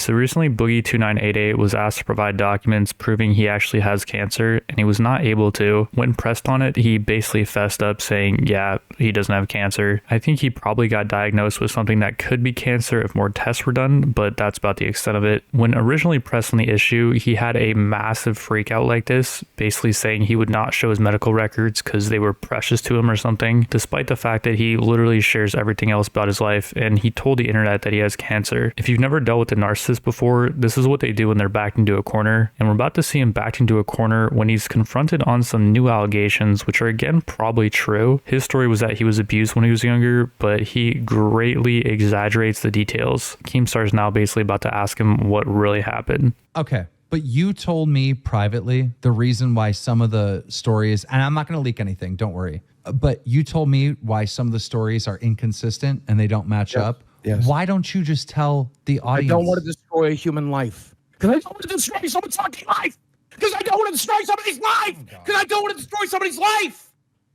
So recently, Boogie2988 was asked to provide documents proving he actually has cancer, and he was not able to. When pressed on it, he basically fessed up saying, yeah, he doesn't have cancer. I think he probably got diagnosed with something that could be cancer if more tests were done, but that's about the extent of it. When originally pressed on the issue, he had a massive freak out like this, basically saying he would not show his medical records because they were precious to him or something, despite the fact that he literally shares everything else about his life, and he told the internet that he has cancer. If you've never dealt with a narcissist before, this is what they do when they're backed into a corner, and we're about to see him backed into a corner when he's confronted on some new allegations, which are again probably true. His story was that he was abused when he was younger, but he greatly exaggerates the details. Keemstar is now basically about to ask him what really happened. Okay, but you told me privately the reason why some of the stories, and I'm not going to leak anything, don't worry, but you told me why some of the stories are inconsistent and they don't match up. Yes. Why don't you just tell the audience? I don't want to destroy a human life. Because I don't want to destroy someone's fucking life. Because I don't want to destroy somebody's life. Because I don't want to destroy somebody's life.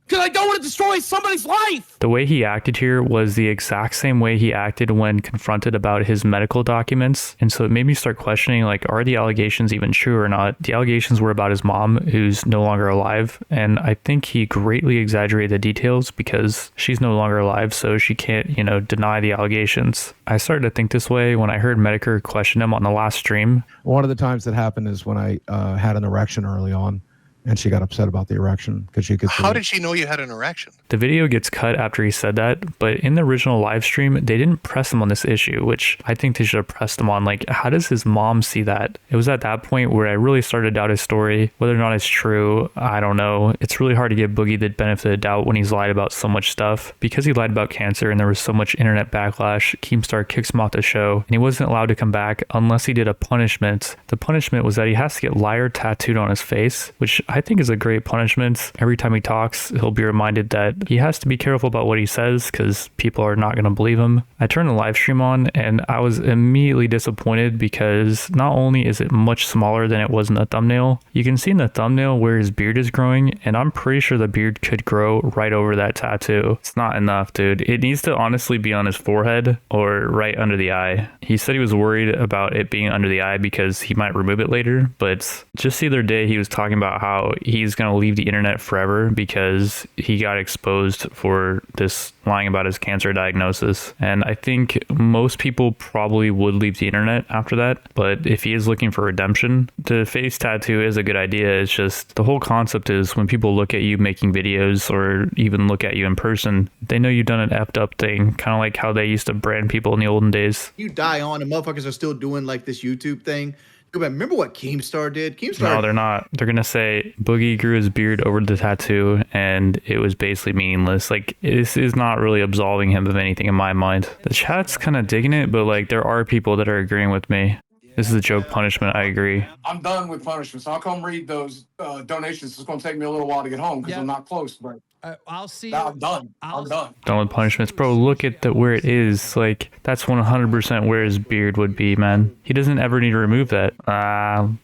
Because I don't want to destroy somebody's life. The way he acted here was the exact same way he acted when confronted about his medical documents. And so it made me start questioning, like, are the allegations even true or not? The allegations were about his mom, who's no longer alive. And I think he greatly exaggerated the details because she's no longer alive, so she can't, deny the allegations. I started to think this way when I heard Medicare question him on the last stream. One of the times that happened is when I had an erection early on. And she got upset about the erection because she could see. How did she know you had an erection? The video gets cut after he said that, but in the original live stream, they didn't press him on this issue, which I think they should have pressed him on. Like, how does his mom see that? It was at that point where I really started to doubt his story. Whether or not it's true, I don't know. It's really hard to give Boogie the benefit of the doubt when he's lied about so much stuff. Because he lied about cancer and there was so much internet backlash, Keemstar kicks him off the show, and he wasn't allowed to come back unless he did a punishment. The punishment was that he has to get liar tattooed on his face, which I think is a great punishment. Every time he talks, he'll be reminded that he has to be careful about what he says because people are not going to believe him. I turned the live stream on and I was immediately disappointed because not only is it much smaller than it was in the thumbnail, you can see in the thumbnail where his beard is growing, and I'm pretty sure the beard could grow right over that tattoo. It's not enough, dude. It needs to honestly be on his forehead or right under the eye. He said he was worried about it being under the eye because he might remove it later, but just the other day he was talking about how he's going to leave the internet forever because he got exposed for this lying about his cancer diagnosis. And I think most people probably would leave the internet after that, but if he is looking for redemption, the face tattoo is a good idea. It's just the whole concept is when people look at you making videos or even look at you in person, they know you've done an effed up thing, kind of like how they used to brand people in the olden days. You die on and motherfuckers are still doing like this YouTube thing. Remember what Keemstar did? No, they're not. They're gonna say Boogie grew his beard over the tattoo and it was basically meaningless. Like, this is not really absolving him of anything in my mind. The chat's kind of digging it, but like there are people that are agreeing with me. This is a joke punishment. I agree. I'm done with punishments. I'll come read those donations. It's going to take me a little while to get home because I'm not close, but I'll see. I'm done. I'm done. Done with punishments. Bro, look at where it is. Like, that's 100% where his beard would be, man. He doesn't ever need to remove that.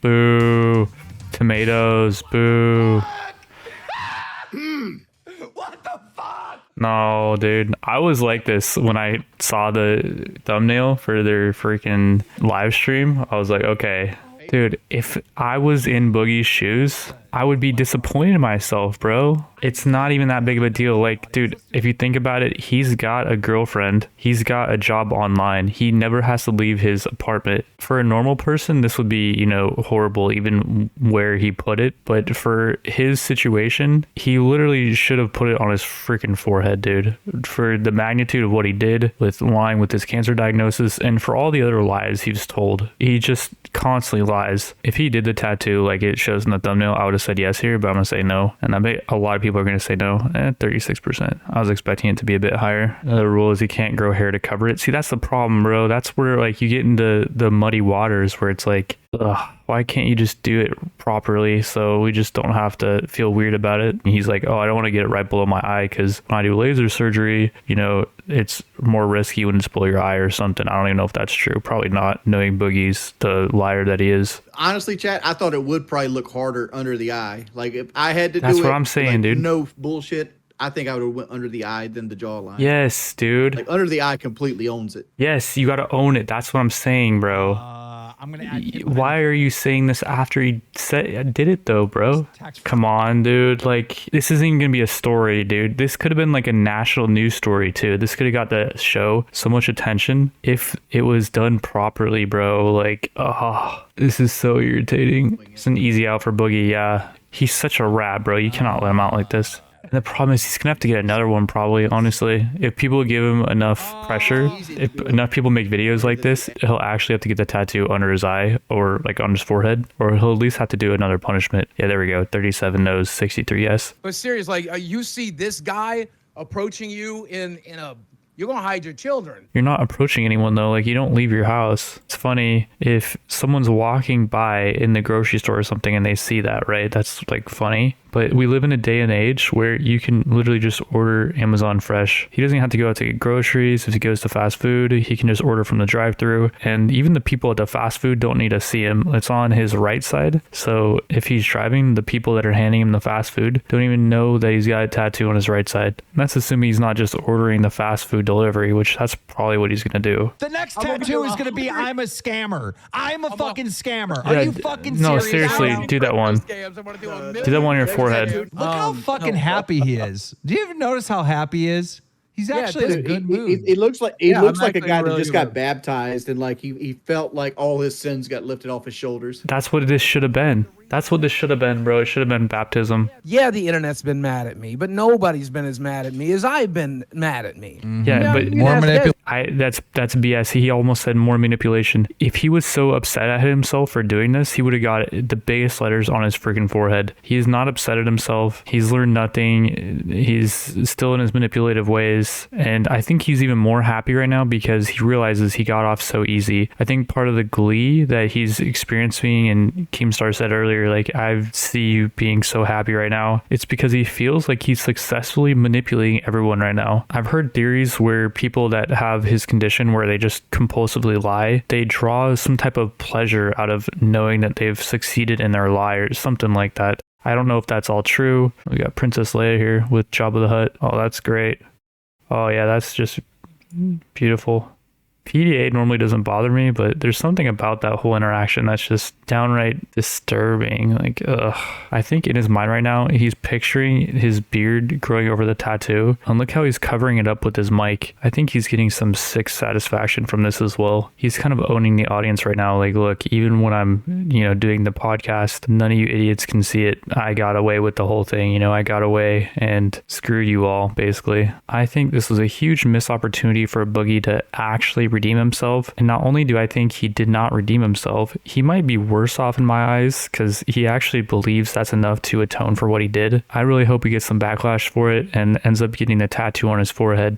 Boo. Tomatoes. Boo. What the fuck? No, dude. I was like this when I saw the thumbnail for their freaking live stream. I was like, okay. Dude, if I was in Boogie's shoes, I would be disappointed in myself, bro. It's not even that big of a deal. Like, dude, if you think about it, he's got a girlfriend. He's got a job online. He never has to leave his apartment. For a normal person, this would be, horrible, even where he put it. But for his situation, he literally should have put it on his freaking forehead, dude. For the magnitude of what he did with lying with his cancer diagnosis and for all the other lies he's told. He just constantly lies. If he did the tattoo like it shows in the thumbnail, I would have said yes here, but I'm gonna say no. And I bet a lot of people are gonna say no. 36%. I was expecting it to be a bit higher. Another rule is he can't grow hair to cover it. See, that's the problem, bro. That's where like you get into the muddy waters where it's like, ugh, why can't you just do it properly so we just don't have to feel weird about it? And he's like, oh, I don't want to get it right below my eye because when I do laser surgery, it's more risky when it's below your eye or something. I don't even know if that's true. Probably not, knowing Boogie's the liar that he is. Honestly, chat, I thought it would probably look harder under the eye. Like, if I had to do it. That's what I'm saying, dude. No bullshit. I think I would have went under the eye than the jawline. Yes, dude. Like, under the eye completely owns it. Yes, you got to own it. That's what I'm saying, bro. I'm gonna add Why are you saying this after he did it though, bro? Come on, dude. Like, this isn't even gonna be a story, dude. This could have been like a national news story too. This could have got the show so much attention if it was done properly, bro. Like, oh, this is so irritating. It's an easy out for Boogie. Yeah, he's such a rat, bro. You cannot let him out like this. And the problem is he's gonna have to get another one probably, honestly. If people give him enough pressure, if enough people make videos like this, he'll actually have to get the tattoo under his eye or like on his forehead, or he'll at least have to do another punishment. Yeah, there we go. 37 no's, 63 yes. But serious, like you see this guy approaching you in a, you're gonna hide your children. You're not approaching anyone though. Like, you don't leave your house. It's funny if someone's walking by in the grocery store or something and they see that, right? That's like funny. But we live in a day and age where you can literally just order Amazon Fresh. He doesn't have to go out to get groceries. If he goes to fast food, he can just order from the drive-thru. And even the people at the fast food don't need to see him. It's on his right side. So if he's driving, the people that are handing him the fast food don't even know that he's got a tattoo on his right side. And that's assuming he's not just ordering the fast food delivery, which that's probably what he's going to do. The next tattoo is going to be I'm a scammer. I'm a fucking scammer. Are you fucking serious? No, seriously, do that one. Do that one on your forehead. Look how fucking happy he is. Do you even notice how happy he is? He's actually in a good mood. It looks like looks like a guy that really just got baptized and like he felt like all his sins got lifted off his shoulders. That's what this should have been. That's what this should have been, bro. It should have been baptism. Yeah, the internet's been mad at me, but nobody's been as mad at me as I've been mad at me. Yeah, but More manipulation. that's BS. He almost said more manipulation. If he was so upset at himself for doing this, he would have got the biggest letters on his freaking forehead. He is not upset at himself. He's learned nothing. He's still in his manipulative ways. And I think he's even more happy right now because he realizes he got off so easy. I think part of the glee that he's experiencing, and Keemstar said earlier, like, I see you being so happy right now. It's because he feels like he's successfully manipulating everyone right now. I've heard theories where people that have his condition where they just compulsively lie, they draw some type of pleasure out of knowing that they've succeeded in their lie or something like that. I don't know if that's all true. We got Princess Leia here with Jabba the Hutt. Oh, that's great. Oh yeah, that's just beautiful. PDA normally doesn't bother me, but there's something about that whole interaction that's just downright disturbing. Like, ugh. I think in his mind right now, he's picturing his beard growing over the tattoo. And look how he's covering it up with his mic. I think he's getting some sick satisfaction from this as well. He's kind of owning the audience right now. Like, look, even when I'm, doing the podcast, none of you idiots can see it. I got away with the whole thing. I got away and screwed you all, basically. I think this was a huge missed opportunity for Boogie to actually redeem himself. And not only do I think he did not redeem himself, he might be worse off in my eyes because he actually believes that's enough to atone for what he did. I really hope he gets some backlash for it and ends up getting a tattoo on his forehead.